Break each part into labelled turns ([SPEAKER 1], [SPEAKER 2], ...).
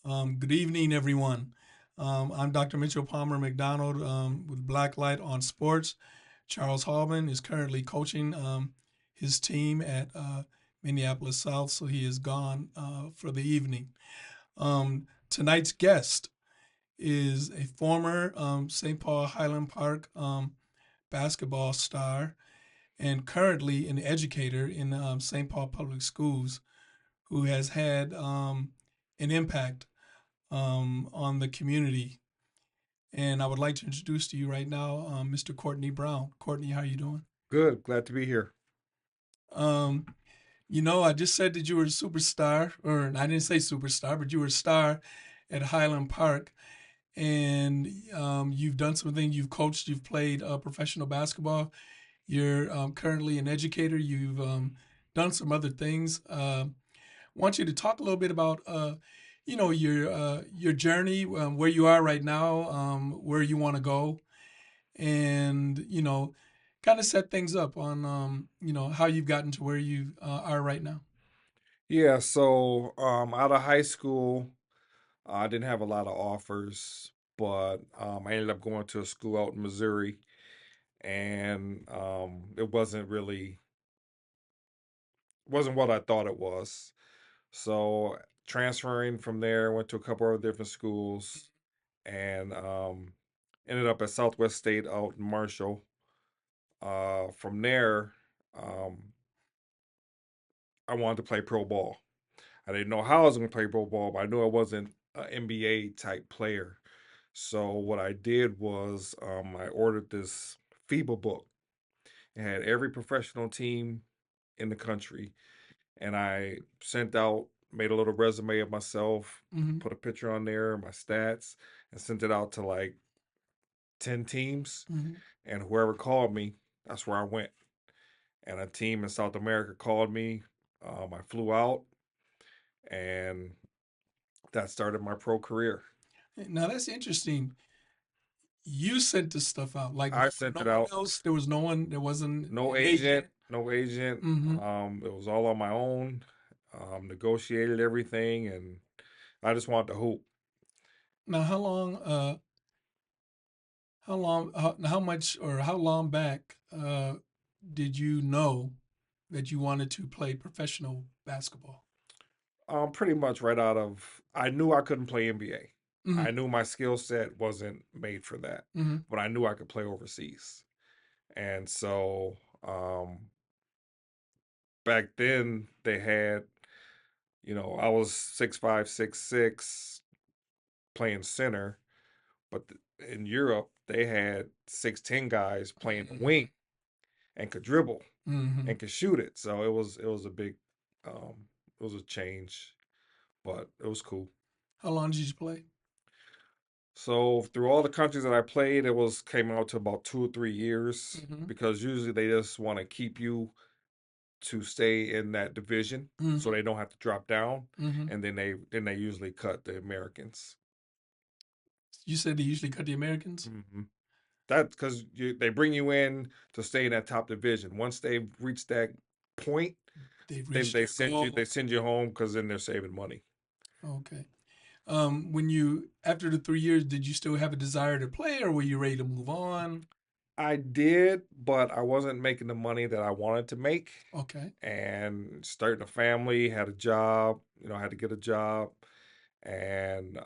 [SPEAKER 1] Good evening, everyone. I'm Dr. Mitchell Palmer-McDonald with Blacklight on Sports. Charles Hallman is currently coaching his team at Minneapolis South, so he is gone for the evening. Tonight's guest is a former St. Paul Highland Park basketball star and currently an educator in St. Paul Public Schools who has had an impact on the community. And I would like to introduce to you right now Mr. Courtney Brown. Courtney, how you doing?
[SPEAKER 2] Good. Glad to be here.
[SPEAKER 1] Um, I just said that you were a superstar, or I didn't say superstar, but you were a star at Highland Park. And you've done some things. You've coached, you've played professional basketball. You're currently an educator. You've done some other things. Want you to talk a little bit about your journey, where you are right now, where you want to go, and kind of set things up on how you've gotten to where you are right now.
[SPEAKER 2] Yeah, so out of high school, I didn't have a lot of offers, but I ended up going to a school out in Missouri, and it wasn't what I thought it was. So transferring from there, went to a couple of different schools, and ended up at Southwest State out in Marshall. From there, um, I wanted to play pro ball. I didn't know how I was going to play pro ball, but I knew I wasn't an NBA type player. So what I did was I ordered this FIBA book. It had every professional team in the country, and I made a little resume of myself,
[SPEAKER 1] Hmm.
[SPEAKER 2] put a picture on there, my stats, and sent it out to like 10 teams.
[SPEAKER 1] Hmm.
[SPEAKER 2] And whoever called me, that's where I went. And a team in South America called me. I flew out, and that started my pro career.
[SPEAKER 1] Now that's interesting. You sent this stuff out like
[SPEAKER 2] I sent
[SPEAKER 1] no
[SPEAKER 2] it
[SPEAKER 1] one
[SPEAKER 2] out.
[SPEAKER 1] else. There was no one. There wasn't
[SPEAKER 2] No
[SPEAKER 1] an agent.
[SPEAKER 2] agent, no agent.
[SPEAKER 1] Hmm.
[SPEAKER 2] It was all on my own. Negotiated everything, and I just wanted to hoop.
[SPEAKER 1] Now, how much, or how long back did you know that you wanted to play professional basketball?
[SPEAKER 2] Pretty much right out of, I knew I couldn't play NBA.
[SPEAKER 1] Hmm.
[SPEAKER 2] I knew my skill set wasn't made for that,
[SPEAKER 1] Hmm.
[SPEAKER 2] but I knew I could play overseas. And so back then they had, I was 6'5", 6'6", playing center, but in Europe they had 6'10" guys playing wing and could dribble
[SPEAKER 1] Hmm.
[SPEAKER 2] and could shoot it. So it was a big it was a change, but it was cool.
[SPEAKER 1] How long did you play?
[SPEAKER 2] So through all the countries that I played, it was came out to about 2 or 3 years
[SPEAKER 1] Hmm.
[SPEAKER 2] because usually they just want to keep you to stay in that division so
[SPEAKER 1] Hmm.
[SPEAKER 2] they don't have to drop down,
[SPEAKER 1] Hmm.
[SPEAKER 2] and then they usually cut the Americans.
[SPEAKER 1] You said they usually cut the Americans.
[SPEAKER 2] hmm That because they bring you in to stay in that top division. Once they've reached that point,
[SPEAKER 1] They've
[SPEAKER 2] then
[SPEAKER 1] reached their
[SPEAKER 2] they
[SPEAKER 1] goal.
[SPEAKER 2] send you home because then they're saving money.
[SPEAKER 1] Okay. When you after the 3 years, did you still have a desire to play, or were you ready to move on?
[SPEAKER 2] I did, but I wasn't making the money that I wanted to make.
[SPEAKER 1] Okay.
[SPEAKER 2] And starting a family, had a job, I had to get a job. And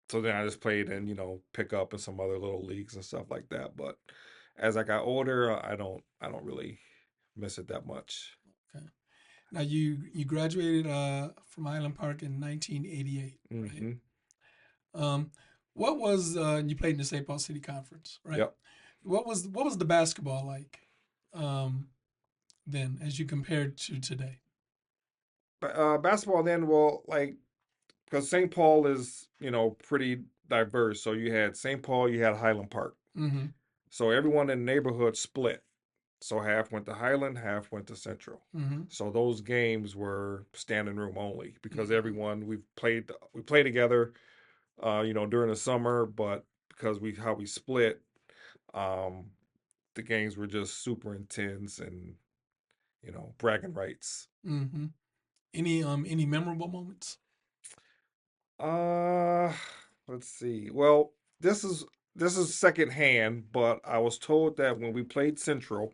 [SPEAKER 2] so then I just played in, pick up in some other little leagues and stuff like that. But as I got older, I don't really miss it that much.
[SPEAKER 1] Okay. Now you graduated from Highland Park in 1988, right?
[SPEAKER 2] hmm
[SPEAKER 1] Um, what was you played in the St. Paul City Conference, right?
[SPEAKER 2] Yep.
[SPEAKER 1] What was the basketball like um, then, as you compared to today?
[SPEAKER 2] Basketball then, well, like, because St. Paul is, pretty diverse. So you had St. Paul, you had Highland Park.
[SPEAKER 1] Mm-hmm.
[SPEAKER 2] So everyone in the neighborhood split. So half went to Highland, half went to Central.
[SPEAKER 1] Mm-hmm.
[SPEAKER 2] So those games were standing room only because
[SPEAKER 1] Mm-hmm.
[SPEAKER 2] everyone we played together, during the summer, but because we split, um, the games were just super intense and bragging rights.
[SPEAKER 1] Mm-hmm. Any memorable moments?
[SPEAKER 2] Uh, let's see. Well, this is this is secondhand, but I was told that when we played Central,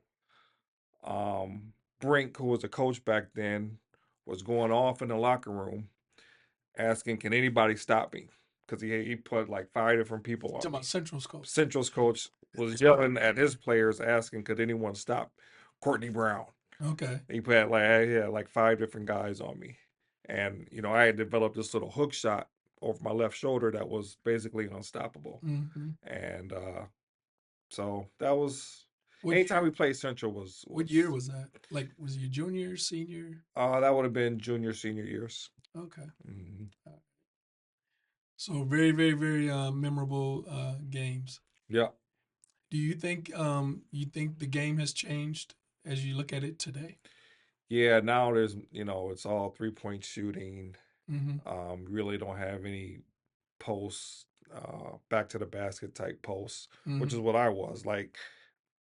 [SPEAKER 2] um, Brink, who was a coach back then, was going off in the locker room asking, "Can anybody stop me?" Because he put like 5 different people
[SPEAKER 1] Talking
[SPEAKER 2] on
[SPEAKER 1] about
[SPEAKER 2] me.
[SPEAKER 1] Central's coach.
[SPEAKER 2] Central's coach was yelling at his players, asking, "Could anyone stop Courtney Brown?"
[SPEAKER 1] Okay.
[SPEAKER 2] He had like 5 different guys on me, and I had developed this little hook shot over my left shoulder that was basically unstoppable.
[SPEAKER 1] Mm-hmm.
[SPEAKER 2] And so that was
[SPEAKER 1] What
[SPEAKER 2] anytime
[SPEAKER 1] year?
[SPEAKER 2] we played Central was
[SPEAKER 1] What year was that? Like, was you junior, senior?
[SPEAKER 2] that would have been junior senior years.
[SPEAKER 1] Okay.
[SPEAKER 2] Hmm.
[SPEAKER 1] So very, very, very memorable games.
[SPEAKER 2] Yeah,
[SPEAKER 1] You think the game has changed as you look at it today?
[SPEAKER 2] yeah. Now there's it's all 3-point shooting.
[SPEAKER 1] Mm-hmm.
[SPEAKER 2] Really don't have any posts, back to the basket type posts, which
[SPEAKER 1] Mm-hmm.
[SPEAKER 2] is what I was like.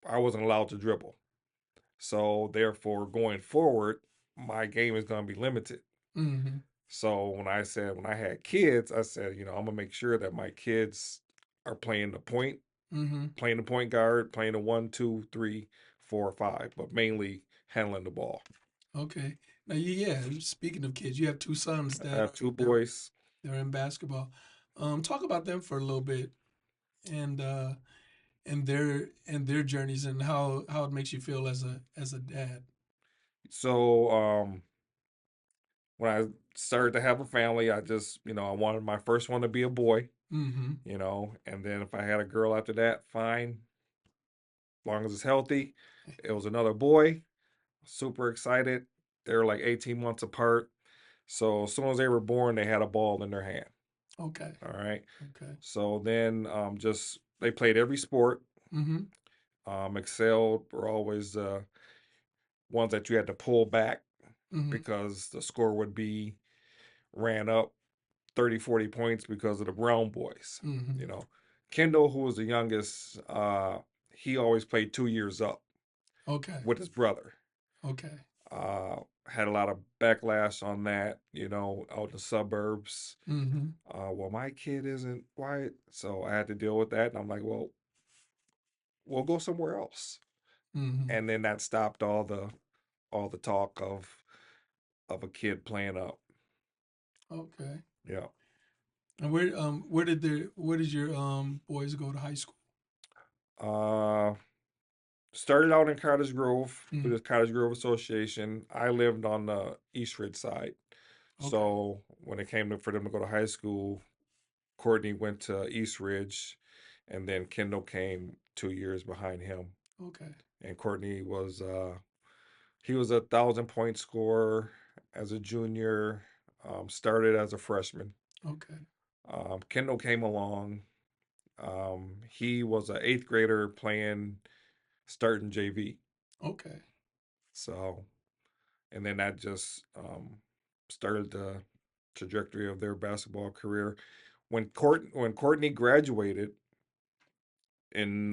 [SPEAKER 2] I wasn't allowed to dribble. So therefore, going forward, my game is going to be limited.
[SPEAKER 1] Mm-hmm.
[SPEAKER 2] So when I had kids, I said, I'm gonna make sure that my kids are
[SPEAKER 1] Mm-hmm.
[SPEAKER 2] playing the point guard, playing the 1, 2, 3, 4, 5, but mainly handling the ball.
[SPEAKER 1] Okay. Now, yeah. Speaking of kids, you have two sons
[SPEAKER 2] I
[SPEAKER 1] that
[SPEAKER 2] have
[SPEAKER 1] are
[SPEAKER 2] 2 boys.
[SPEAKER 1] they're in basketball. Talk about them for a little bit, and their journeys and how it makes you feel as a dad.
[SPEAKER 2] So when I started to have a family, I just, I wanted my first one to be a boy,
[SPEAKER 1] Mm-hmm.
[SPEAKER 2] and then if I had a girl after that, fine, as long as it's healthy. It was another boy. Super excited. They're like 18 months apart. So as soon as they were born, they had a ball in their hand.
[SPEAKER 1] Okay.
[SPEAKER 2] All right.
[SPEAKER 1] Okay.
[SPEAKER 2] So then just they played every sport,
[SPEAKER 1] Mm-hmm.
[SPEAKER 2] excelled, were always ones that you had to pull back
[SPEAKER 1] Mm-hmm.
[SPEAKER 2] because the score would be ran up 30, 40 points because of the Brown boys.
[SPEAKER 1] Mm-hmm.
[SPEAKER 2] You know, Kendall, who was the youngest, he always played 2 years up
[SPEAKER 1] Okay.
[SPEAKER 2] with his brother.
[SPEAKER 1] Okay.
[SPEAKER 2] Uh, had a lot of backlash on that, out in the suburbs.
[SPEAKER 1] Mm-hmm.
[SPEAKER 2] Well, my kid isn't white, so I had to deal with that. And I'm like, well, we'll go somewhere else.
[SPEAKER 1] Mm-hmm.
[SPEAKER 2] And then that stopped all the talk of a kid playing up.
[SPEAKER 1] Okay.
[SPEAKER 2] Yeah.
[SPEAKER 1] And where did your boys go to high school?
[SPEAKER 2] Uh, Started out in Cottage Grove with
[SPEAKER 1] Mm.
[SPEAKER 2] the Cottage Grove Association. I lived on the East Ridge side.
[SPEAKER 1] Okay.
[SPEAKER 2] So when it came for them to go to high school, Courtney went to East Ridge, and then Kendall came 2 years behind him.
[SPEAKER 1] Okay.
[SPEAKER 2] And Courtney was he was 1,000 point scorer as a junior. Started as a freshman.
[SPEAKER 1] Okay.
[SPEAKER 2] Kendall came along. He was an eighth grader playing starting JV.
[SPEAKER 1] Okay.
[SPEAKER 2] So, and then that just started the trajectory of their basketball career. When Courtney graduated in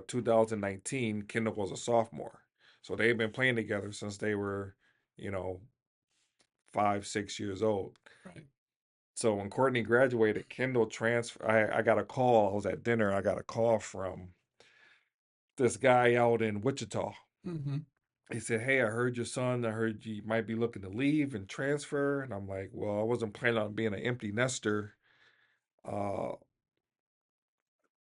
[SPEAKER 2] 2019, Kendall was a sophomore. So they've been playing together since they were, you know, 5, 6 years old.
[SPEAKER 1] Right.
[SPEAKER 2] So when Courtney graduated, Kendall transfer. I got a call. I was at dinner. I got a call from this guy out in Wichita.
[SPEAKER 1] Mm-hmm.
[SPEAKER 2] He said, "Hey, I heard your son. I heard you might be looking to leave and transfer." And I'm like, "Well, I wasn't planning on being an empty nester uh,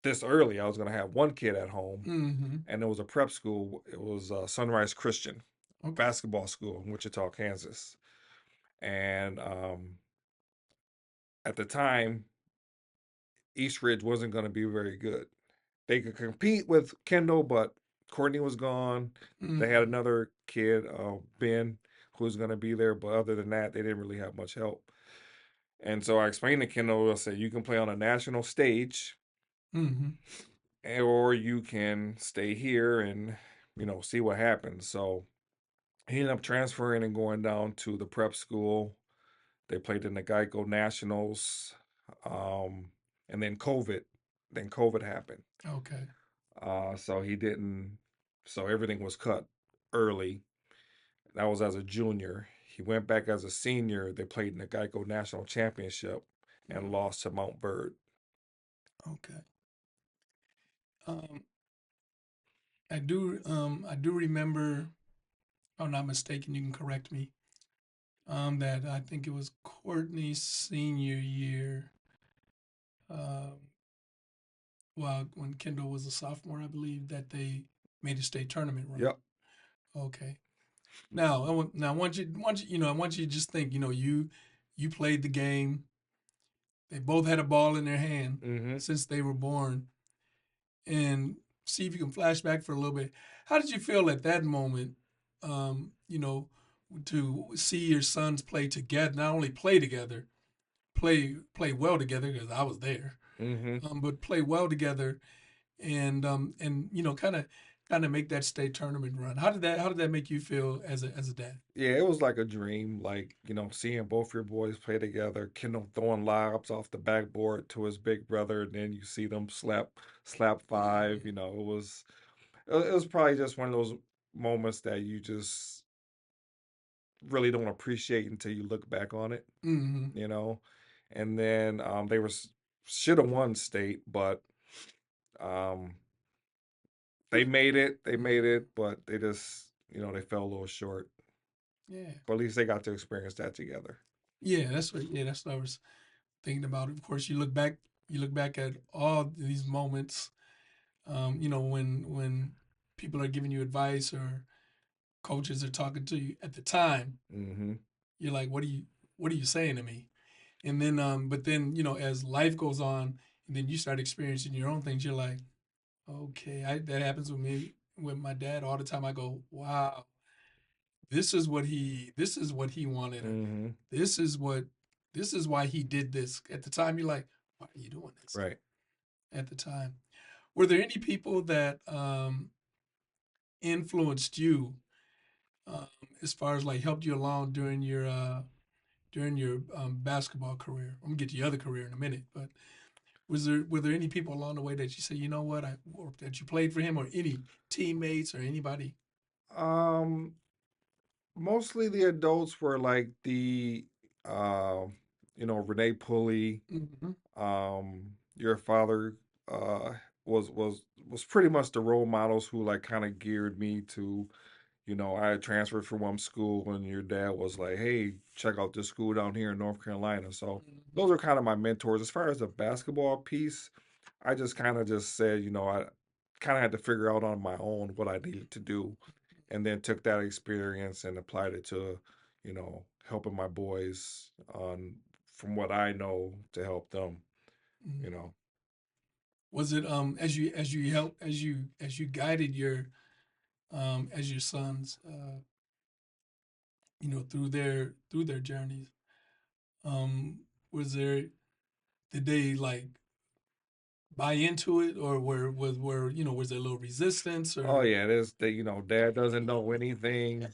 [SPEAKER 2] this early. I was gonna have one kid at home,
[SPEAKER 1] Mm-hmm.
[SPEAKER 2] and it was a prep school. It was Sunrise Christian
[SPEAKER 1] Okay.
[SPEAKER 2] basketball school in Wichita, Kansas. And at the time, East Ridge wasn't going to be very good. They could compete with Kendall, but Courtney was gone. They had
[SPEAKER 1] Mm-hmm.
[SPEAKER 2] another kid, Ben, who was going to be there, but other than that, they didn't really have much help. And so I explained to Kendall, I said, you can play on a national stage,
[SPEAKER 1] Mm-hmm.
[SPEAKER 2] or you can stay here and, see what happens. So he ended up transferring and going down to the prep school. They played in the Geico Nationals. Um, and then COVID happened.
[SPEAKER 1] Okay.
[SPEAKER 2] So he didn't, so everything was cut early. That was as a junior. He went back as a senior. They played in the Geico National Championship, and lost to Mount Bird.
[SPEAKER 1] Okay. Um, I do remember, if I'm not mistaken, you can correct me. That I think it was Courtney's senior year. Um, well, when Kendall was a sophomore, I believe that they made a state tournament run.
[SPEAKER 2] Yep.
[SPEAKER 1] Okay. Now, I want you, I want you to just think, you played the game. They both had a ball in their hand
[SPEAKER 2] Mm-hmm.
[SPEAKER 1] since they were born, and see if you can flash back for a little bit. How did you feel at that moment? You know, to see your sons play together, not only play together, play well together because I was there,
[SPEAKER 2] Mm-hmm.
[SPEAKER 1] but play well together and kind of make that state tournament run. How did that make you feel as a dad?
[SPEAKER 2] Yeah, it was like a dream, like, seeing both your boys play together, Kendall throwing lobs off the backboard to his big brother, and then you see them slap five, it was probably just one of those moments that you just really don't appreciate until you look back on it,
[SPEAKER 1] Mm-hmm.
[SPEAKER 2] you know. And then they were should have won state, but um they made it, but they just, they fell a little short.
[SPEAKER 1] Yeah,
[SPEAKER 2] But at least they got to experience that together.
[SPEAKER 1] that's what I was thinking about. Of course, you look back at all these moments. When people are giving you advice or coaches are talking to you at the time,
[SPEAKER 2] Mm-hmm.
[SPEAKER 1] you're like, what are you saying to me? And then, but then, as life goes on, and then you start experiencing your own things, you're like, okay, that happens with me, with my dad all the time. I go, wow, this is what he wanted, or
[SPEAKER 2] Mm-hmm.
[SPEAKER 1] this is what, this is why he did this. At the time, you're like, why are you doing this?
[SPEAKER 2] Right.
[SPEAKER 1] At the time, were there any people that influenced you, um, as far as like helped you along during your basketball career? I'm gonna get to your other career in a minute, but were there any people along the way that you say, you know what, or that you played for him, or any teammates or anybody?
[SPEAKER 2] Um, Mostly the adults were like uh, Renee Pulley.
[SPEAKER 1] Mm-hmm.
[SPEAKER 2] Your father uh was pretty much the role models who like kind of geared me to, I had transferred from one school and your dad was like, hey, check out this school down here in North Carolina. So
[SPEAKER 1] Mm-hmm.
[SPEAKER 2] those are kind of my mentors. As far as the basketball piece, I just kind of just said, I kind of had to figure out on my own what I needed to do, and then took that experience and applied it to, helping my boys on from what I know to help them, you
[SPEAKER 1] Mm-hmm.
[SPEAKER 2] know.
[SPEAKER 1] Was it as you help as you guided your as your sons through their journeys, um was there, did they like buy into it, or were was there a little resistance
[SPEAKER 2] Oh
[SPEAKER 1] or?
[SPEAKER 2] yeah, there's the, dad doesn't know anything.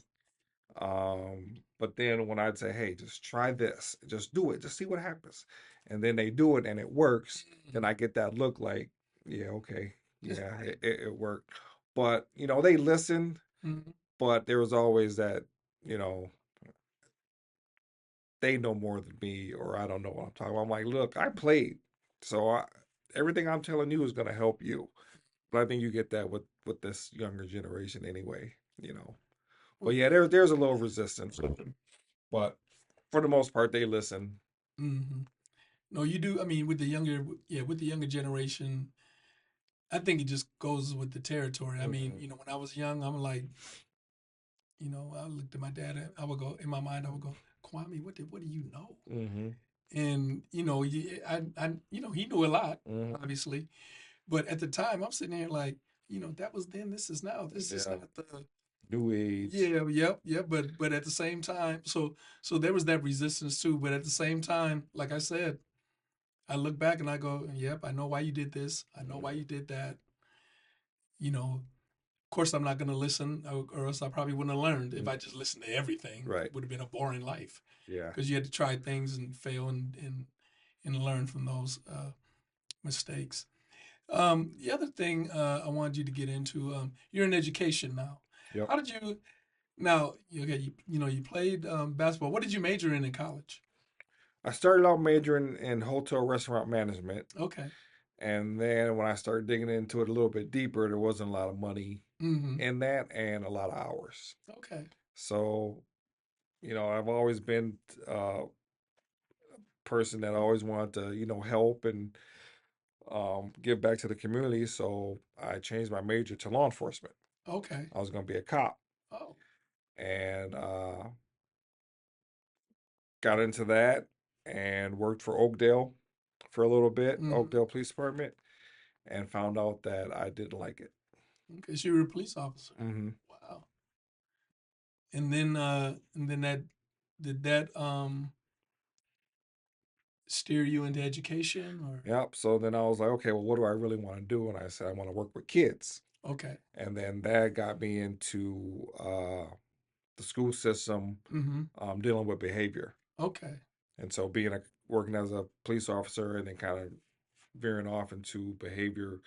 [SPEAKER 2] But then when I'd say, hey, just try this, just do it, just see what happens. And then they do it and it works, then I get that look like, yeah, okay, yeah, it worked. But, they listened,
[SPEAKER 1] Mhm.
[SPEAKER 2] but there was always that, you know, they know more than me, or I don't know what I'm talking about. I'm like, look, I played. So everything I'm telling you is going to help you. But I think you get that with this younger generation anyway. But yeah, there's a little resistance. But for the most part, they listen.
[SPEAKER 1] Mm-hmm. No, you do. I mean, with the younger, yeah, with the younger generation, I think it just goes with the territory. I mean,
[SPEAKER 2] Hmm.
[SPEAKER 1] when I was young, I'm like, I looked at my dad. I would go in my mind. I would go, Kwame, what do you know?
[SPEAKER 2] Hmm.
[SPEAKER 1] And he knew a lot,
[SPEAKER 2] Hmm.
[SPEAKER 1] obviously, but at the time, I'm sitting here like, that was then. This is now. This is
[SPEAKER 2] Yeah,
[SPEAKER 1] not the.
[SPEAKER 2] new age.
[SPEAKER 1] Yeah, yep. But at the same time, so there was that resistance too. But at the same time, like I said, I look back and I go, yep, I know why you did this. I know why you did that. Of course, I'm not going to listen, or else I probably wouldn't have learned. If I just listened to everything,
[SPEAKER 2] Right.
[SPEAKER 1] it would have been a boring life
[SPEAKER 2] Yeah.
[SPEAKER 1] because you had to try things and fail and learn from those mistakes. The other thing I wanted you to get into, you're in education now.
[SPEAKER 2] Yep.
[SPEAKER 1] How did you, now, okay, you played basketball. What did you major in college?
[SPEAKER 2] I started out majoring in hotel restaurant management,
[SPEAKER 1] Okay.
[SPEAKER 2] and then when I started digging into it a little bit deeper, there wasn't a lot of money
[SPEAKER 1] Mm-hmm.
[SPEAKER 2] in that and a lot of hours.
[SPEAKER 1] Okay.
[SPEAKER 2] So, I've always been a person that always wanted to, help and give back to the community. So I changed my major to law enforcement.
[SPEAKER 1] Okay.
[SPEAKER 2] I was going to be a cop,
[SPEAKER 1] Oh.
[SPEAKER 2] and got into that and worked for Oakdale for a little bit,
[SPEAKER 1] Mm-hmm.
[SPEAKER 2] Oakdale Police Department, and found out that I didn't like it.
[SPEAKER 1] Okay. So you were a police officer.
[SPEAKER 2] Hmm.
[SPEAKER 1] Wow. And then that did that steer you into education or
[SPEAKER 2] Yep. So then I was like, okay, well, what do I really want to do? And I said, I want to work with kids.
[SPEAKER 1] okay.
[SPEAKER 2] And then that got me into the school system,
[SPEAKER 1] Mm-hmm.
[SPEAKER 2] dealing with behavior.
[SPEAKER 1] Okay.
[SPEAKER 2] And so working as a police officer and then kind of veering off into behavior,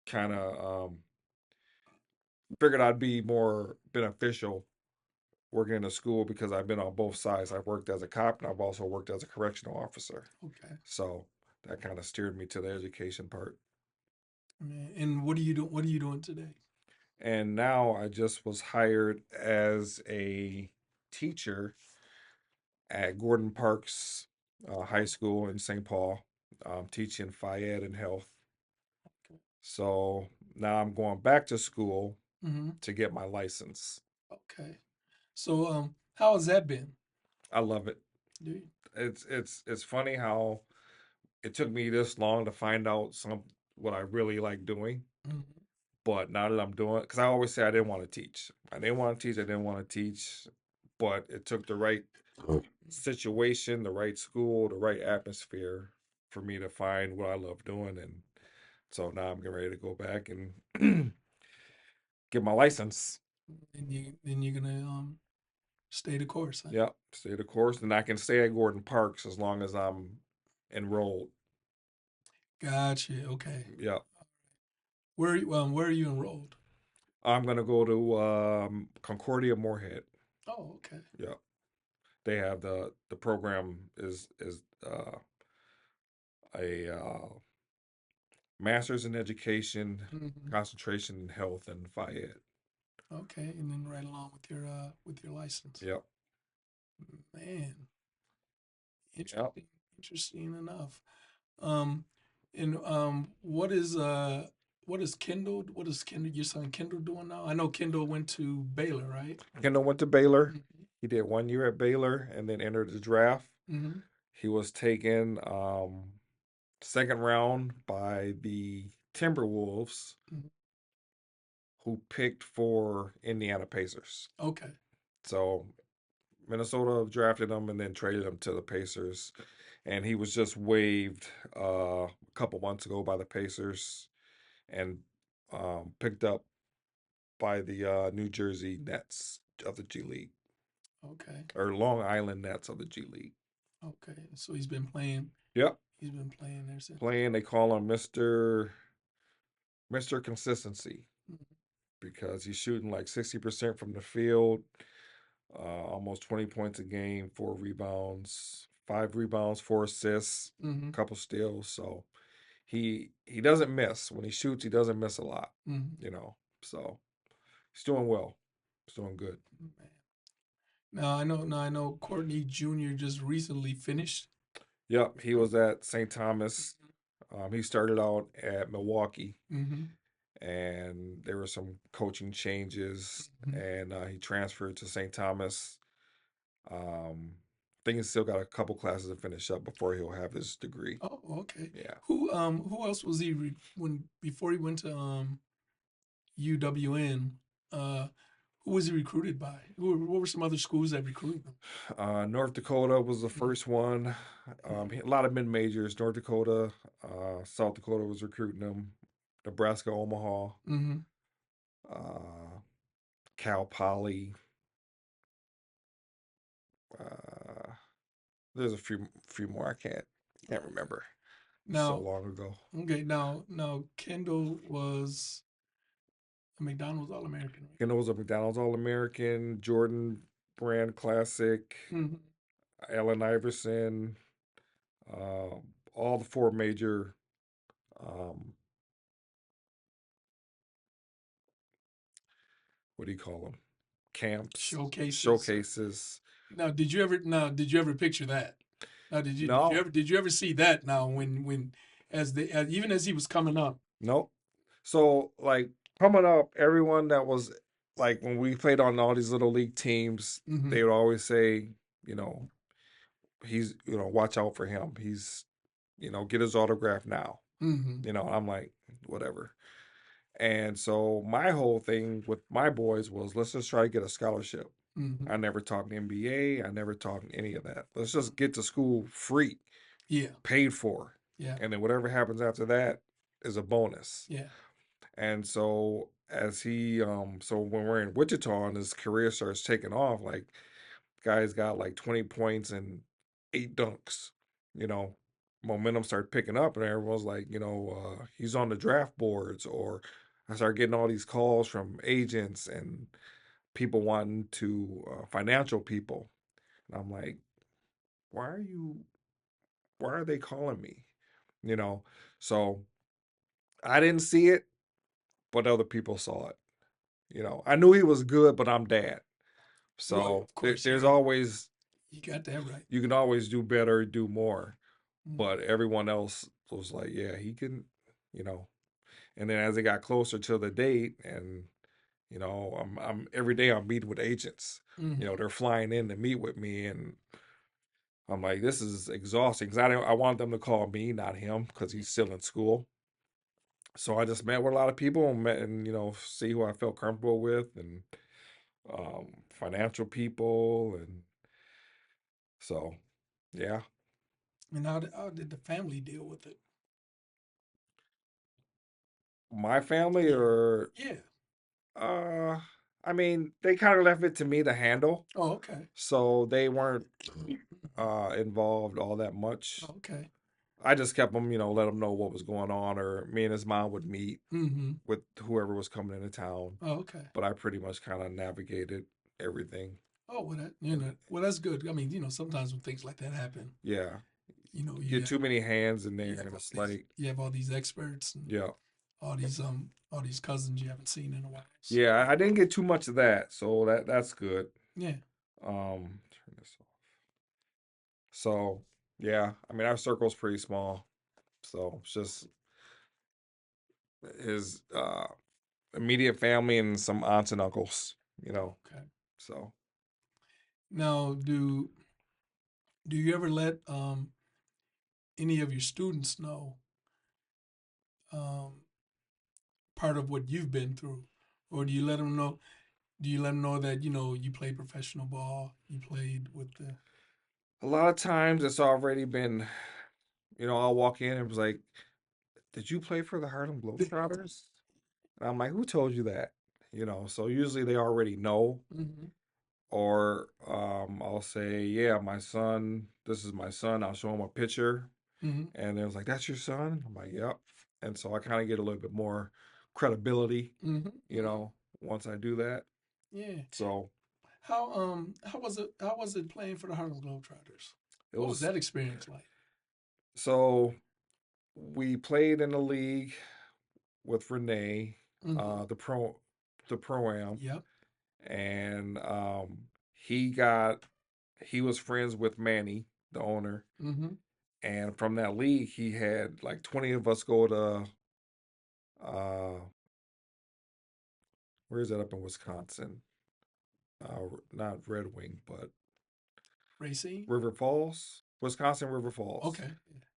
[SPEAKER 2] kind of figured I'd be more beneficial working in a school because I've been on both sides. I've worked as a cop and I've also worked as a correctional officer.
[SPEAKER 1] Okay.
[SPEAKER 2] So that kind of steered me to the education part.
[SPEAKER 1] And what are you doing? What are you doing today?
[SPEAKER 2] And now I just was hired as a teacher at Gordon Parks High
[SPEAKER 1] Oh.
[SPEAKER 2] School in St. Paul, teaching Phy Ed and health.
[SPEAKER 1] Okay.
[SPEAKER 2] So now I'm going back to school
[SPEAKER 1] Mm-hmm.
[SPEAKER 2] to get my license.
[SPEAKER 1] Okay. So how has that been?
[SPEAKER 2] I love it.
[SPEAKER 1] Do you?
[SPEAKER 2] It's funny how it took me this long to find out what I really like doing.
[SPEAKER 1] Mm-hmm.
[SPEAKER 2] But now that I'm doing, because I always say I didn't want to teach. I didn't want to teach. I didn't want to teach. But it took the right situation, the right school, the right atmosphere for me to find what I love doing. And so now I'm getting ready to go back and get my license.
[SPEAKER 1] And you're gonna stay the course, huh?
[SPEAKER 2] Yep, stay the course. And I can stay at Gordon Parks as long as I'm enrolled.
[SPEAKER 1] Gotcha. Okay.
[SPEAKER 2] Yep.
[SPEAKER 1] Where are you enrolled?
[SPEAKER 2] I'm gonna go to Concordia Moorhead.
[SPEAKER 1] Oh, okay.
[SPEAKER 2] Yep. They have the program is a master's in education,
[SPEAKER 1] Hmm.
[SPEAKER 2] concentration in health, and Phy Ed.
[SPEAKER 1] Okay, and then right along with your license.
[SPEAKER 2] Yep.
[SPEAKER 1] Man,
[SPEAKER 2] Yep.
[SPEAKER 1] interesting. Interesting enough. Um, and what is Kendall? What is Kendall? Your son Kendall doing now? I know Kendall went to Baylor, right?
[SPEAKER 2] Kendall went to Baylor.
[SPEAKER 1] Mm-hmm.
[SPEAKER 2] He did 1 year at Baylor and then entered the draft.
[SPEAKER 1] Mm-hmm.
[SPEAKER 2] He was taken second round by the Timberwolves,
[SPEAKER 1] Mm-hmm.
[SPEAKER 2] who picked for Indiana Pacers.
[SPEAKER 1] Okay.
[SPEAKER 2] So Minnesota drafted him and then traded him to the Pacers. And he was just waived a couple months ago by the Pacers and picked up by the New Jersey Nets of the G League,
[SPEAKER 1] Okay.
[SPEAKER 2] or Long Island Nets of the G League.
[SPEAKER 1] Okay. So he's been playing.
[SPEAKER 2] Yep,
[SPEAKER 1] He's been playing there since.
[SPEAKER 2] playing. They call him Mister Consistency
[SPEAKER 1] Mhm.
[SPEAKER 2] because he's shooting like 60% from the field, almost 20 points a game, 4 rebounds, 5 rebounds, 4 assists,
[SPEAKER 1] Mm-hmm.
[SPEAKER 2] a couple steals. So he doesn't miss when he shoots. He doesn't miss a lot,
[SPEAKER 1] Mm-hmm.
[SPEAKER 2] you know. So he's doing well. He's doing good.
[SPEAKER 1] Man. Now I know Courtney Jr. just recently finished.
[SPEAKER 2] Yep, he was at St. Thomas. He started out at Milwaukee,
[SPEAKER 1] Mm-hmm.
[SPEAKER 2] and there were some coaching changes,
[SPEAKER 1] Mm-hmm.
[SPEAKER 2] and he transferred to St. Thomas. I think he's still got a couple classes to finish up before he'll have his degree.
[SPEAKER 1] Oh, okay.
[SPEAKER 2] Yeah,
[SPEAKER 1] Who else was he when before he went to UWN? Uh, who was he recruited by? What were some other schools that recruited him?
[SPEAKER 2] North Dakota was the first one. A lot of mid majors. North Dakota, South Dakota was recruiting him. Nebraska, Omaha,
[SPEAKER 1] Mm-hmm.
[SPEAKER 2] uh, Cal Poly. Uh, there's a few more I can't
[SPEAKER 1] Okay.
[SPEAKER 2] remember. So
[SPEAKER 1] Now,
[SPEAKER 2] long ago.
[SPEAKER 1] okay. Now Kendall was a McDonald's All American,
[SPEAKER 2] Kendall was a McDonald's All American, Jordan Brand Classic,
[SPEAKER 1] right? Mm-hmm.
[SPEAKER 2] Allen Iverson, uh, all the four major um, what do you call them? Camps,
[SPEAKER 1] Showcases.
[SPEAKER 2] showcases.
[SPEAKER 1] Did you ever picture that? Now,
[SPEAKER 2] No,
[SPEAKER 1] did you ever see that? Now, when even as he was coming up.
[SPEAKER 2] no. So like coming up, everyone that was like when we played on all these little league teams,
[SPEAKER 1] Mm-hmm.
[SPEAKER 2] they would always say, you know, he's, watch out for him. He's, get his autograph now.
[SPEAKER 1] Mm-hmm.
[SPEAKER 2] I'm like, whatever. And so my whole thing with my boys was let's just try to get a scholarship.
[SPEAKER 1] Mm-hmm.
[SPEAKER 2] I never talked NBA. I never talked any of that. Let's just get to school free,
[SPEAKER 1] Yeah.
[SPEAKER 2] paid for.
[SPEAKER 1] Yeah.
[SPEAKER 2] And then whatever happens after that is a bonus.
[SPEAKER 1] Yeah.
[SPEAKER 2] And so so when we're in Wichita and his career starts taking off, like guy's got like 20 points and 8 dunks, you know, momentum started picking up and everyone's like, he's on the draft boards, or I started getting all these calls from agents and people wanting to financial people. And I'm like, why are you why are they calling me? You know, so I didn't see it, but other people saw it. I knew he was good, but I'm dad.
[SPEAKER 1] Well,
[SPEAKER 2] So
[SPEAKER 1] of course
[SPEAKER 2] there's always,
[SPEAKER 1] you got that right.
[SPEAKER 2] you can always do better, do more.
[SPEAKER 1] Mm.
[SPEAKER 2] But everyone else was like, yeah, he can, you know. And then as it got closer to the date, and I'm every day I'm meeting with agents.
[SPEAKER 1] Mm-hmm.
[SPEAKER 2] They're flying in to meet with me, and I'm like, this is exhausting. Because I wanted them to call me, not him, because he's still in school. So I just met with a lot of people and met, and see who I felt comfortable with, and financial people, and so yeah.
[SPEAKER 1] And how did the family deal with it?
[SPEAKER 2] My family,
[SPEAKER 1] Yeah.
[SPEAKER 2] or
[SPEAKER 1] Yeah.
[SPEAKER 2] uh, I mean, they kind of left it to me to handle,
[SPEAKER 1] Oh, okay.
[SPEAKER 2] so they weren't involved all that much.
[SPEAKER 1] Okay.
[SPEAKER 2] I just kept them, let them know what was going on, or me and his mom would meet
[SPEAKER 1] Mm-hmm.
[SPEAKER 2] with whoever was coming into town.
[SPEAKER 1] Oh, okay.
[SPEAKER 2] But I pretty much kind of navigated everything.
[SPEAKER 1] Oh, well, that's good. I mean, sometimes when things like that happen,
[SPEAKER 2] Yeah,
[SPEAKER 1] you
[SPEAKER 2] get
[SPEAKER 1] have
[SPEAKER 2] too many hands in
[SPEAKER 1] you
[SPEAKER 2] there,
[SPEAKER 1] have
[SPEAKER 2] and
[SPEAKER 1] all
[SPEAKER 2] it's
[SPEAKER 1] these
[SPEAKER 2] like,
[SPEAKER 1] you have all these experts and
[SPEAKER 2] yeah,
[SPEAKER 1] all these cousins you haven't seen in a while. So,
[SPEAKER 2] yeah. I didn't get too much of that, so that's good.
[SPEAKER 1] yeah.
[SPEAKER 2] Turn this off. So yeah, I mean our circle's pretty small, so it's just his immediate family and some aunts and uncles, you know.
[SPEAKER 1] Okay.
[SPEAKER 2] So
[SPEAKER 1] Now, do you ever let any of your students know um, part of what you've been through, or do you let them know? Do you let them know that you played professional ball, you played with the?
[SPEAKER 2] a lot of times it's already been, I'll walk in and it was like, "Did you play for the Harlem Globetrotters?" And I'm like, "Who told you that?" So usually they already know,
[SPEAKER 1] Mm-hmm.
[SPEAKER 2] or I'll say, "Yeah, my son. This is my son." I'll show him a picture,
[SPEAKER 1] Mm-hmm.
[SPEAKER 2] and they was like, "That's your son?" I'm like, "Yep." And so I kind of get a little bit more credibility,
[SPEAKER 1] Mm-hmm. Mm-hmm.
[SPEAKER 2] once I do that.
[SPEAKER 1] Yeah.
[SPEAKER 2] So
[SPEAKER 1] How was it playing for the Harlem Globetrotters?
[SPEAKER 2] it
[SPEAKER 1] What was
[SPEAKER 2] was
[SPEAKER 1] that experience like?
[SPEAKER 2] so we played in the league with Renee,
[SPEAKER 1] Mm-hmm.
[SPEAKER 2] the pro am,
[SPEAKER 1] Yep.
[SPEAKER 2] and he was friends with Manny, the owner,
[SPEAKER 1] Mm-hmm.
[SPEAKER 2] and from that league he had like 20 of us go to uh where is that, up in Wisconsin? Not Red Wing, but
[SPEAKER 1] Racing.
[SPEAKER 2] River Falls, Wisconsin River Falls.
[SPEAKER 1] Okay.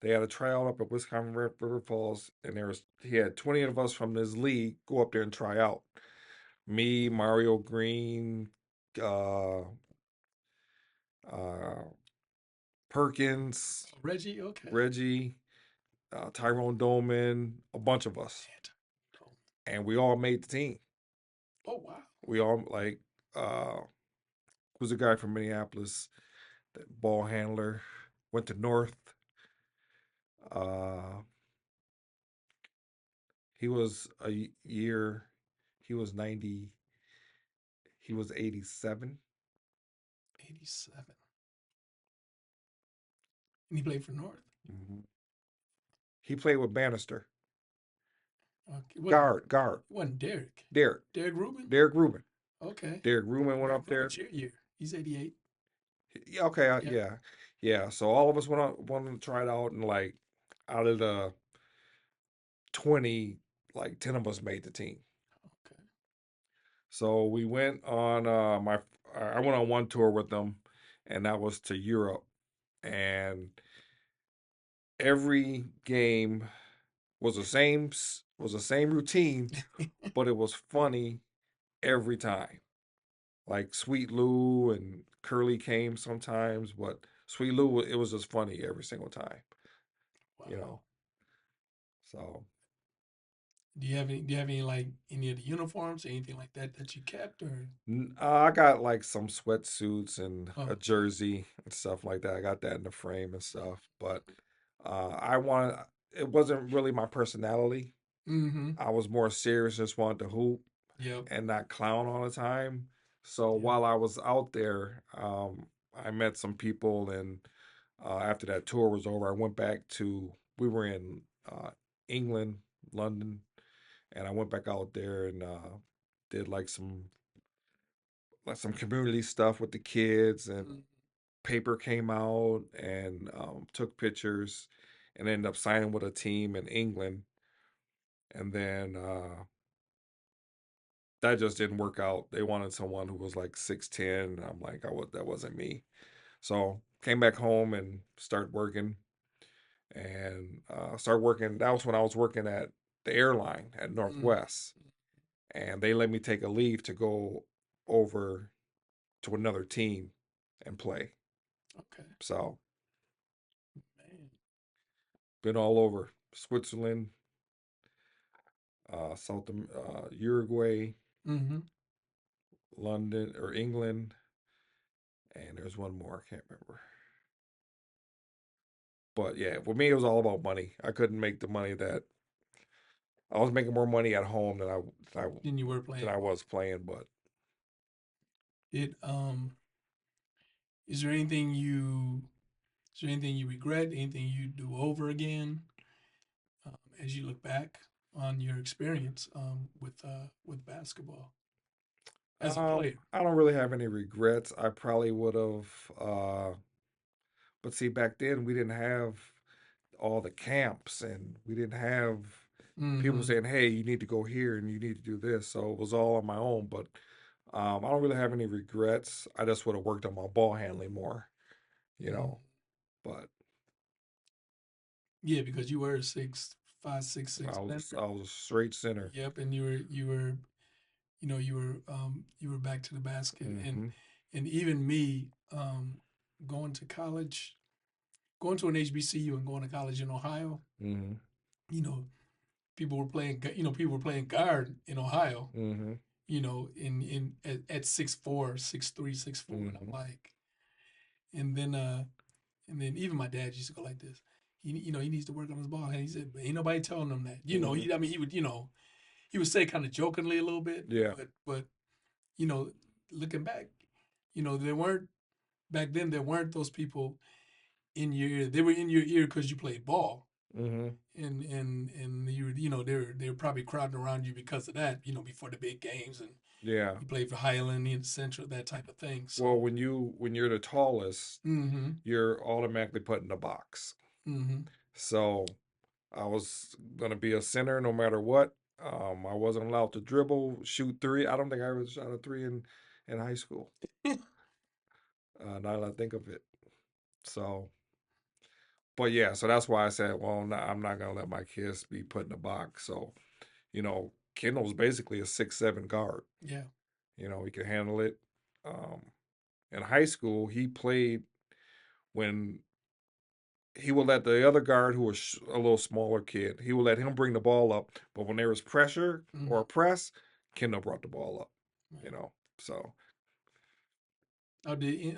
[SPEAKER 2] They had a tryout up at Wisconsin River Falls, and he had 20 of us from this league go up there and try out. Me, Mario Green, uh, uh, Perkins,
[SPEAKER 1] Reggie. Okay.
[SPEAKER 2] Reggie, Tyrone Dolman, a bunch of us, and we all made the team.
[SPEAKER 1] Oh wow.
[SPEAKER 2] We all like who's a guy from Minneapolis, that ball handler, went to North. Uh, he was a year. He was 90. He was 87.
[SPEAKER 1] 87. And he played for North.
[SPEAKER 2] Hmm. He played with Bannister.
[SPEAKER 1] Okay.
[SPEAKER 2] Guard.
[SPEAKER 1] Wasn't Derek.
[SPEAKER 2] Derek.
[SPEAKER 1] Derek Rubin?
[SPEAKER 2] Derek Rubin.
[SPEAKER 1] Okay.
[SPEAKER 2] Derek Rubin went up
[SPEAKER 1] From
[SPEAKER 2] there.
[SPEAKER 1] which year? He's 88.
[SPEAKER 2] Yeah, okay,
[SPEAKER 1] Yeah.
[SPEAKER 2] yeah, yeah. So all of us wanted to try it out, and like out of the 20, like 10 of us made the team.
[SPEAKER 1] Okay.
[SPEAKER 2] So we went on I went on one tour with them, and that was to Europe. And every game was the same routine, but it was funny every time. Like Sweet Lou and Curly came sometimes, but Sweet Lou, it was just funny every single time, you know.
[SPEAKER 1] Wow.
[SPEAKER 2] So
[SPEAKER 1] Do you have any like any of the uniforms or anything like that that you kept or?
[SPEAKER 2] I got like some sweatsuits and
[SPEAKER 1] Oh,
[SPEAKER 2] a
[SPEAKER 1] okay.
[SPEAKER 2] jersey and stuff like that. I got that in the frame and stuff, but I wanted it wasn't really my personality.
[SPEAKER 1] Mm-hmm.
[SPEAKER 2] I was more serious, just wanted to hoop
[SPEAKER 1] Yep.
[SPEAKER 2] and not clown all the time. So
[SPEAKER 1] Yep.
[SPEAKER 2] while I was out there, I met some people, and after that tour was over, I went back to we were in England, London, and I went back out there and did like some community stuff with the kids, and
[SPEAKER 1] Mm.
[SPEAKER 2] paper came out and took pictures, and ended up signing with a team in England, and then that just didn't work out. They wanted someone who was like 6'10". And I'm like, that wasn't me. So came back home and started working and started working. That was when I was working at the airline at
[SPEAKER 1] Mm.
[SPEAKER 2] Northwest, and they let me take a leave to go over to another team and play.
[SPEAKER 1] Okay.
[SPEAKER 2] So
[SPEAKER 1] Man.
[SPEAKER 2] been all over Switzerland, Uruguay,
[SPEAKER 1] Mm-hmm.
[SPEAKER 2] London or England, and there's one more I can't remember. But yeah, for me it was all about money. I couldn't make the money that I was making more money at home than I
[SPEAKER 1] Then you were
[SPEAKER 2] than
[SPEAKER 1] playing
[SPEAKER 2] I
[SPEAKER 1] ball.
[SPEAKER 2] was playing. But
[SPEAKER 1] It is there anything you is there anything you regret? Anything you do over again as you look back on your experience with basketball as a player?
[SPEAKER 2] I don't really have any regrets. I probably would have, but see, back then we didn't have all the camps, and we didn't have people
[SPEAKER 1] Mm-hmm.
[SPEAKER 2] saying, "Hey, you need to go here and you need to do this." So it was all on my own. But I don't really have any regrets. I just would have worked on my ball handling more, you
[SPEAKER 1] Mm.
[SPEAKER 2] know. But
[SPEAKER 1] Yeah, because you were a 6'5", 6'6" center.
[SPEAKER 2] I was a straight center.
[SPEAKER 1] Yep, and you were back to the basket,
[SPEAKER 2] Mm-hmm.
[SPEAKER 1] and even me going to college, going to an HBCU and going to college in Ohio,
[SPEAKER 2] Mm-hmm.
[SPEAKER 1] you know, people were playing guard in Ohio,
[SPEAKER 2] Mm-hmm.
[SPEAKER 1] in at 6'4", 6'3", 6'4", and
[SPEAKER 2] Mm-hmm.
[SPEAKER 1] I'm like, and then uh, and then even my dad used to go like this. He needs to work on his ball, and he said, but ain't nobody telling him that.
[SPEAKER 2] Mm-hmm.
[SPEAKER 1] He would say kind of jokingly a little bit,
[SPEAKER 2] Yeah.
[SPEAKER 1] but you know, looking back, there weren't back then. There weren't those people in your ear. They were in your ear because you played ball,
[SPEAKER 2] Mm-hmm.
[SPEAKER 1] and they were probably crowding around you because of that. Before the big games, and
[SPEAKER 2] Yeah.
[SPEAKER 1] you played for Highland in Central, that type of thing.
[SPEAKER 2] Well,
[SPEAKER 1] So,
[SPEAKER 2] when you're the tallest,
[SPEAKER 1] mm-hmm,
[SPEAKER 2] you're automatically put in a box.
[SPEAKER 1] mm-hmm,
[SPEAKER 2] So I was gonna be a center no matter what. I wasn't allowed to dribble, shoot three. I don't think I ever shot a three in high school. Now that I think of it. So, but yeah, so that's why I said, well, I'm not gonna let my kids be put in a box. So, Kendall's basically a 6'7" guard.
[SPEAKER 1] yeah,
[SPEAKER 2] He can handle it. Um, in high school, he played when he would let the other guard, who was a little smaller kid, he would let him bring the ball up. But when there was pressure or
[SPEAKER 1] mm-hmm,
[SPEAKER 2] a press, Kendall brought the ball up. You
[SPEAKER 1] right.
[SPEAKER 2] know, so
[SPEAKER 1] Oh, did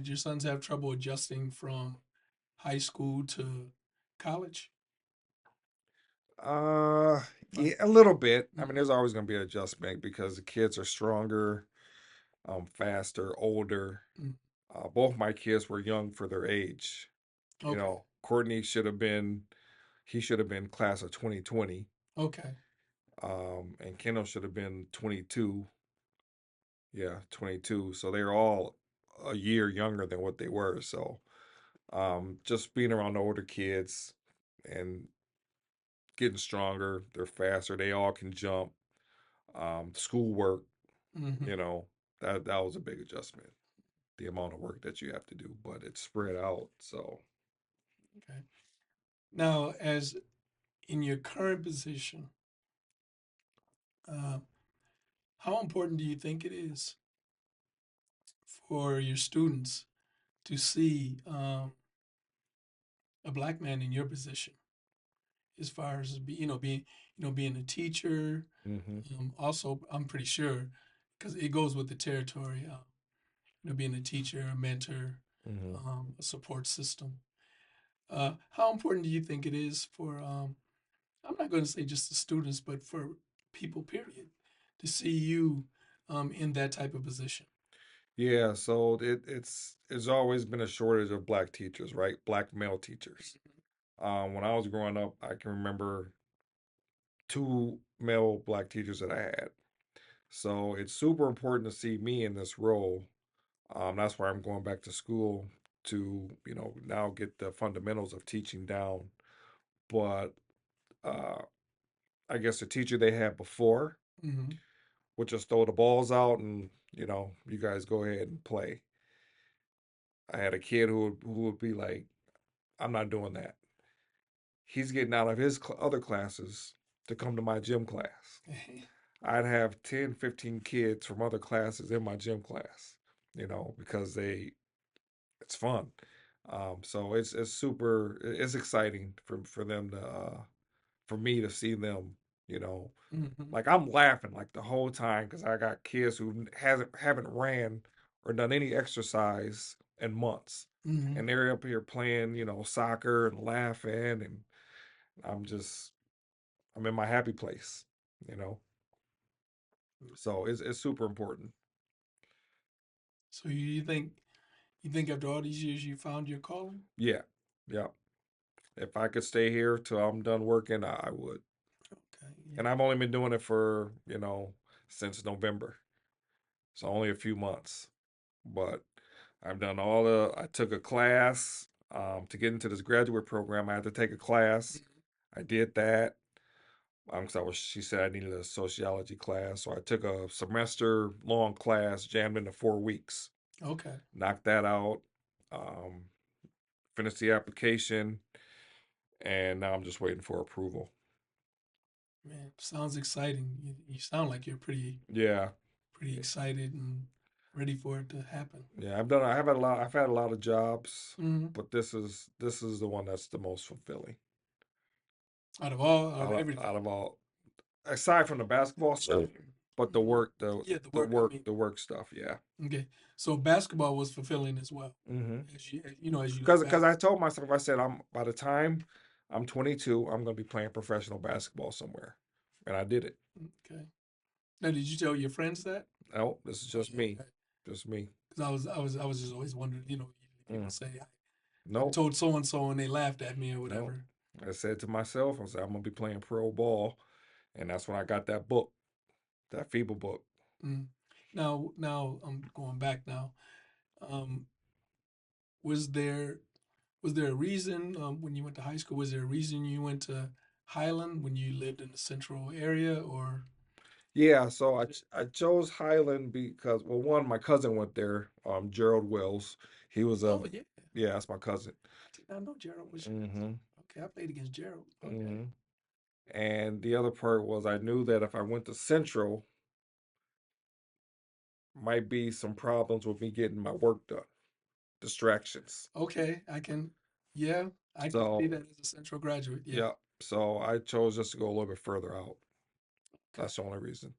[SPEAKER 1] your sons have trouble adjusting from high school to college?
[SPEAKER 2] uh,
[SPEAKER 1] Like,
[SPEAKER 2] yeah, a little bit. I mean,
[SPEAKER 1] mm-hmm,
[SPEAKER 2] there's always gonna be adjustment because the kids are stronger, faster, older. Both my kids were young for their age. You
[SPEAKER 1] Okay.
[SPEAKER 2] know, Courtney should have been, he should have been class of 2020.
[SPEAKER 1] Okay.
[SPEAKER 2] And Kendall should have been 22. Yeah, 22. So they were all a year younger than what they were. So just being around the older kids and getting stronger, they're faster, they all can jump. Schoolwork,
[SPEAKER 1] Hmm.
[SPEAKER 2] you know, that was a big adjustment. The amount of work that you have to do, but it's spread out. So
[SPEAKER 1] Okay. Now, as in your current position, uh, how important do you think it is for your students to see a black man in your position, as far as being a teacher?
[SPEAKER 2] hmm
[SPEAKER 1] Also, I'm pretty sure because it goes with the territory. Being a teacher, a mentor,
[SPEAKER 2] hmm
[SPEAKER 1] a support system. How important do you think it is for I'm not going to say just the students, but for people, period, to see you in that type of position?
[SPEAKER 2] yeah. So it's always been a shortage of black teachers, right? Black male teachers. When I was growing up, I can remember two male black teachers that I had. So it's super important to see me in this role. That's why I'm going back to school to, now get the fundamentals of teaching down. But uh, I guess the teacher they had before
[SPEAKER 1] Mm-hmm.
[SPEAKER 2] would just throw the balls out and, you guys go ahead and play. I had a kid who would be like, I'm not doing that. He's getting out of his other classes to come to my gym class. I'd have 10, 15 kids from other classes in my gym class, because it's fun. So it's super, it's exciting for them for me to see them, you know,
[SPEAKER 1] Mm-hmm.
[SPEAKER 2] like I'm laughing like the whole time because I got kids who haven't ran or done any exercise in months,
[SPEAKER 1] Mm-hmm.
[SPEAKER 2] and they're up here playing, soccer and laughing, and I'm just I'm in my happy place, you know. So it's super important.
[SPEAKER 1] So you think after all these years you found your calling?
[SPEAKER 2] Yeah, yeah. If I could stay here till I'm done working, I would.
[SPEAKER 1] Okay. Yeah.
[SPEAKER 2] And I've only been doing it for since November, so only a few months. But I've done I took a class to get into this graduate program. I had to take a class. I did that. Cause she said I needed a sociology class. So I took a semester long class, jammed into 4 weeks,
[SPEAKER 1] Okay.
[SPEAKER 2] knocked that out, um, finished the application, and now I'm just waiting for approval.
[SPEAKER 1] Man, sounds exciting. You sound like you're
[SPEAKER 2] Yeah.
[SPEAKER 1] pretty
[SPEAKER 2] Yeah.
[SPEAKER 1] excited and ready for it to happen.
[SPEAKER 2] Yeah. I've had a lot of jobs,
[SPEAKER 1] Hmm.
[SPEAKER 2] but this is the one that's the most fulfilling
[SPEAKER 1] Out of
[SPEAKER 2] out
[SPEAKER 1] everything.
[SPEAKER 2] of all, aside from the basketball stuff, but the
[SPEAKER 1] Mhm.
[SPEAKER 2] work,
[SPEAKER 1] Yeah, the work. I mean,
[SPEAKER 2] the work stuff, yeah.
[SPEAKER 1] okay. So basketball was fulfilling as well,
[SPEAKER 2] Mm-hmm.
[SPEAKER 1] as you look
[SPEAKER 2] Because
[SPEAKER 1] back.
[SPEAKER 2] I told myself, I said, by the time I'm 22, I'm gonna be playing professional basketball somewhere, and I did it.
[SPEAKER 1] Okay. Now, did you tell your friends that?
[SPEAKER 2] No, this is
[SPEAKER 1] Oh
[SPEAKER 2] just
[SPEAKER 1] yeah,
[SPEAKER 2] me,
[SPEAKER 1] okay.
[SPEAKER 2] just me.
[SPEAKER 1] Because I was just always wondering. People
[SPEAKER 2] Mm.
[SPEAKER 1] say I
[SPEAKER 2] No,
[SPEAKER 1] told so and so and they laughed at me or
[SPEAKER 2] no.
[SPEAKER 1] whatever.
[SPEAKER 2] I said to myself, I said, I'm gonna be playing pro ball, and that's when I got that book, that FIBA book.
[SPEAKER 1] Mm. Now I'm going back now. Um, was there was there a reason when you went to high school? Was there a reason you went to Highland when you lived in the central area, or?
[SPEAKER 2] Yeah, so I chose Highland because, well, one, my cousin went there, Gerald Wells. He was
[SPEAKER 1] Oh yeah,
[SPEAKER 2] yeah, that's my cousin.
[SPEAKER 1] I did not know Gerald was your cousin.
[SPEAKER 2] Mm-hmm.
[SPEAKER 1] Okay, I played against Gerald. Okay.
[SPEAKER 2] Mm-hmm. And the other part was I knew that if I went to Central, might be some problems with me getting my work done, distractions.
[SPEAKER 1] Okay, yeah, I can see
[SPEAKER 2] So,
[SPEAKER 1] that as a central graduate. Yeah.
[SPEAKER 2] yeah, so I chose just to go a little bit further out.
[SPEAKER 1] Okay.
[SPEAKER 2] That's the only reason.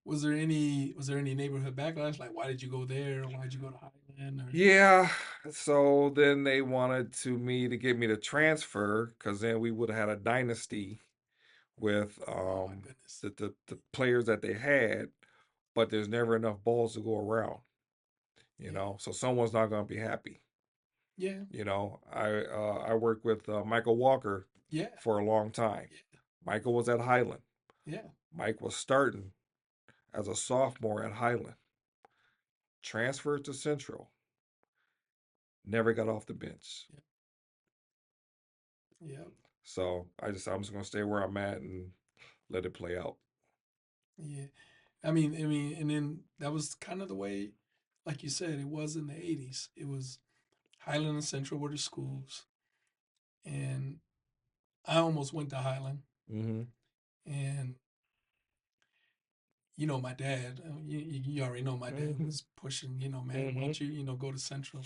[SPEAKER 1] Was there any neighborhood backlash? Like, why did you go there? Why did you go to Highland? Or
[SPEAKER 2] Yeah, so then they wanted to get me to transfer because then we would have had a dynasty with
[SPEAKER 1] oh my goodness.
[SPEAKER 2] the players that they had, but there's never enough balls to go around. you know, so someone's not going to be happy.
[SPEAKER 1] Yeah.
[SPEAKER 2] You know, I worked with Michael Walker
[SPEAKER 1] Yeah.
[SPEAKER 2] for a long time.
[SPEAKER 1] Yeah.
[SPEAKER 2] Michael was at Highland.
[SPEAKER 1] Yeah.
[SPEAKER 2] Mike was starting as a sophomore at Highland, transferred to Central, never got off the bench.
[SPEAKER 1] Yeah. Yeah.
[SPEAKER 2] So I'm just gonna stay where I'm at and let it play out.
[SPEAKER 1] Yeah. I mean, and then that was kind of the way, like you said, it was in the '80s. It was Highland and Central were the schools, and I almost went to Highland,
[SPEAKER 2] Mm-hmm.
[SPEAKER 1] and my dad. You already know my dad
[SPEAKER 2] Mm-hmm.
[SPEAKER 1] was pushing. Man, why
[SPEAKER 2] Mm-hmm.
[SPEAKER 1] don't you go to Central?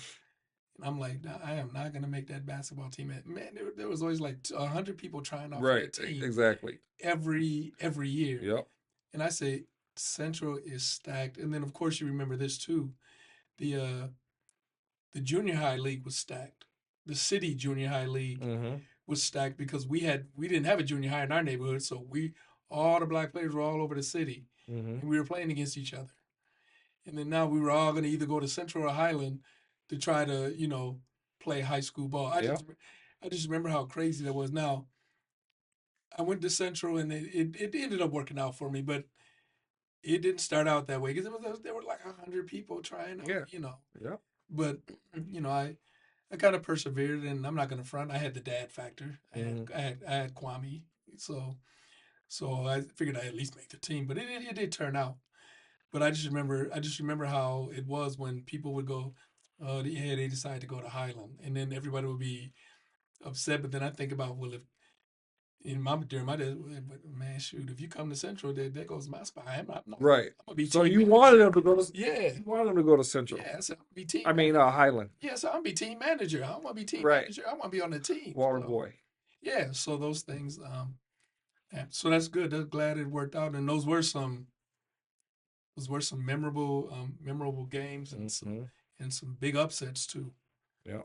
[SPEAKER 1] And I'm like, "Nah, I am not gonna make that basketball team. Man, there was always like 100 people trying out for
[SPEAKER 2] Right.
[SPEAKER 1] that team
[SPEAKER 2] Exactly.
[SPEAKER 1] every year,
[SPEAKER 2] Yep.
[SPEAKER 1] and I say Central is stacked. And then of course you remember this too. The uh, the junior high league was stacked. The city junior high league
[SPEAKER 2] Mm-hmm.
[SPEAKER 1] was stacked because we didn't have a junior high in our neighborhood, so all the black players were all over the city,
[SPEAKER 2] Mm-hmm.
[SPEAKER 1] and we were playing against each other. And then now we were all going to either go to Central or Highland to try to play high school ball.
[SPEAKER 2] Yeah.
[SPEAKER 1] I just remember how crazy that was. Now I went to Central and it ended up working out for me, but it didn't start out that way because there were like 100 people trying
[SPEAKER 2] Yeah.
[SPEAKER 1] out.
[SPEAKER 2] Yep.
[SPEAKER 1] But I kind of persevered, and I'm not going to front. I had the dad factor.
[SPEAKER 2] Mm-hmm.
[SPEAKER 1] I had Kwame, so I figured I at least make the team. But it did turn out. But I just remember how it was when people would go, yeah, they decided to go to Highland, and then everybody would be upset. But then I think about, well, if during my days, man, shoot, if you come to Central, there goes my spot.
[SPEAKER 2] Right.
[SPEAKER 1] I'm gonna be
[SPEAKER 2] So
[SPEAKER 1] team
[SPEAKER 2] you wanted
[SPEAKER 1] manager.
[SPEAKER 2] them to go to
[SPEAKER 1] Yeah,
[SPEAKER 2] you wanted them to go to Central.
[SPEAKER 1] yeah. So I'm gonna be team
[SPEAKER 2] I mean,
[SPEAKER 1] manager.
[SPEAKER 2] Highland.
[SPEAKER 1] Yeah, so I'm gonna be team manager. I want to be team
[SPEAKER 2] Right.
[SPEAKER 1] manager. I want to be on the team.
[SPEAKER 2] Water
[SPEAKER 1] So
[SPEAKER 2] boy.
[SPEAKER 1] yeah, so those things. Yeah, so that's good. That's glad it worked out, and those were some memorable games, and
[SPEAKER 2] Mm-hmm.
[SPEAKER 1] some big upsets too.
[SPEAKER 2] Yeah.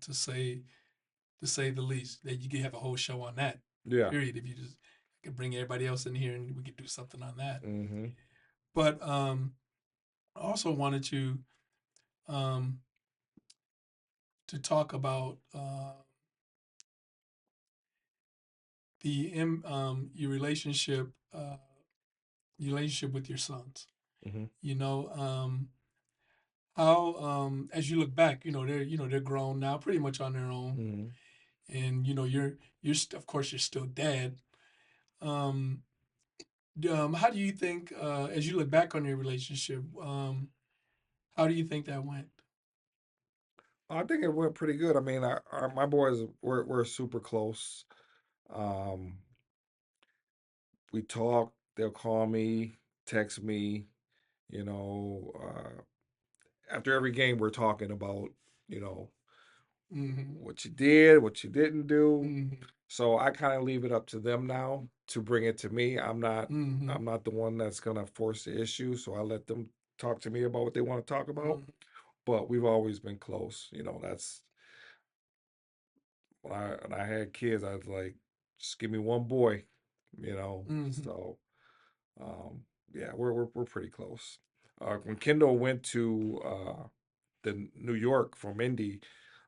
[SPEAKER 1] To say the least, that you could have a whole show on that.
[SPEAKER 2] Yeah.
[SPEAKER 1] Period. If you just could bring everybody else in here and we could do something on that.
[SPEAKER 2] Mm-hmm.
[SPEAKER 1] But I also wanted um, to talk about your relationship with your sons.
[SPEAKER 2] Mm-hmm.
[SPEAKER 1] You know, how as you look back, they're grown now, pretty much on their own,
[SPEAKER 2] Mm-hmm.
[SPEAKER 1] and of course you're still dad. Um, how do you think, as you look back on your relationship, how do you think that went?
[SPEAKER 2] I think it went pretty good. I mean, my boys we're super close. Um, we talk. They'll call me, text me. You know, after every game, we're talking about you know
[SPEAKER 1] Mm-hmm.
[SPEAKER 2] what you did, what you didn't do.
[SPEAKER 1] Mm-hmm.
[SPEAKER 2] So I kind of leave it up to them now to bring it to me.
[SPEAKER 1] Mm-hmm.
[SPEAKER 2] I'm not the one that's gonna force the issue. So I let them talk to me about what they want to talk about.
[SPEAKER 1] Mm-hmm.
[SPEAKER 2] But we've always been close. You know, that's when I had kids, I was like, just give me one boy, you know.
[SPEAKER 1] Mm-hmm.
[SPEAKER 2] So yeah, we're pretty close. When Kendall went to the New York from Indy,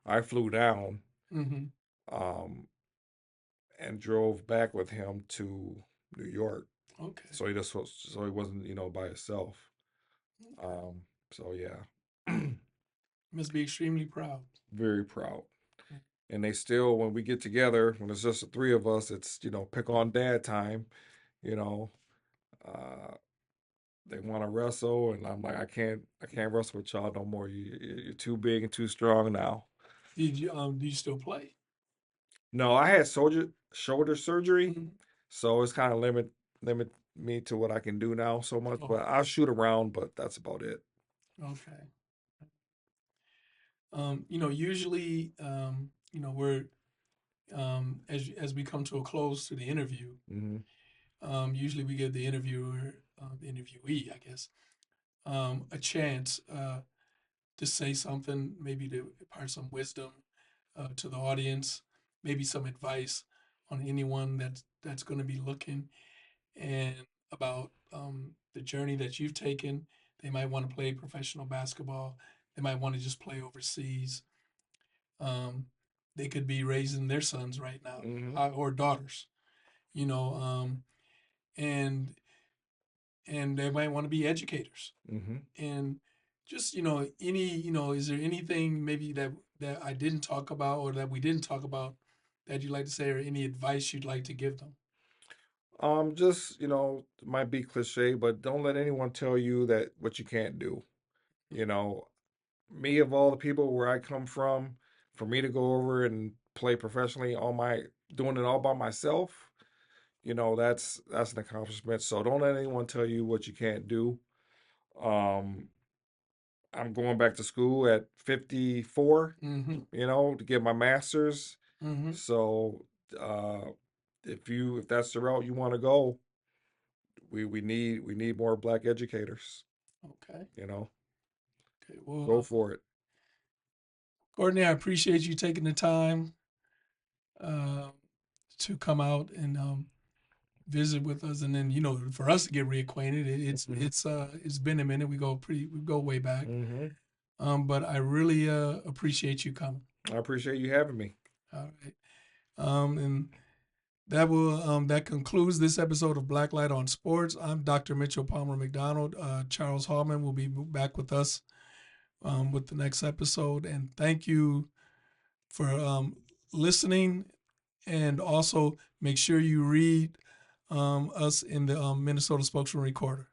[SPEAKER 2] I flew down
[SPEAKER 1] Mm-hmm.
[SPEAKER 2] um, and drove back with him to New York.
[SPEAKER 1] Okay.
[SPEAKER 2] So he wasn't by himself.
[SPEAKER 1] Okay.
[SPEAKER 2] Um, so yeah,
[SPEAKER 1] Must be extremely proud.
[SPEAKER 2] very proud. And they still, when we get together, when it's just the three of us, it's pick on dad time. You know, uh, they want to wrestle, and I'm like, I can't wrestle with y'all no more. You're too big and too strong now.
[SPEAKER 1] Do you still play?
[SPEAKER 2] No, I had shoulder surgery,
[SPEAKER 1] Mm-hmm.
[SPEAKER 2] so it's kind of limit me to what I can do now so much.
[SPEAKER 1] Oh,
[SPEAKER 2] But I'll shoot around, but that's about it.
[SPEAKER 1] okay. Usually, we're as we come to a close to the interview.
[SPEAKER 2] Hmm.
[SPEAKER 1] Usually, we give the interviewer, the interviewee, I guess, a chance to say something, maybe to impart some wisdom to the audience, maybe some advice on anyone that's going to be looking and about the journey that you've taken. They might want to play professional basketball. they might want to just play overseas. They could be raising their sons right now, or daughters, you know, and they might want to be educators. And just, is there anything maybe that I didn't talk about or that we didn't talk about that you'd like to say, or any advice you'd like to give them?
[SPEAKER 2] Just, it might be cliche, but don't let anyone tell you that what you can't do. You know, me of all the people where I come from, for me to go over and play professionally doing it all by myself, that's an accomplishment. So don't let anyone tell you what you can't do. Um, I'm going back to school at 54, to get my master's. So uh, if that's the route you want to go, we need more black educators.
[SPEAKER 1] Okay. Okay.
[SPEAKER 2] Go
[SPEAKER 1] Well,
[SPEAKER 2] for it.
[SPEAKER 1] Courtney, I appreciate you taking the time uh, to come out and visit with us, and then for us to get reacquainted. It's been a minute. We go way back. But I really appreciate you coming.
[SPEAKER 2] I appreciate you having me.
[SPEAKER 1] All right. And that concludes this episode of Blacklight on Sports. I'm Dr. Mitchell Palmer-McDonald. Charles Hallman will be back with us with the next episode. And thank you for listening. And also make sure you read us in the Minnesota Spokesman-Recorder.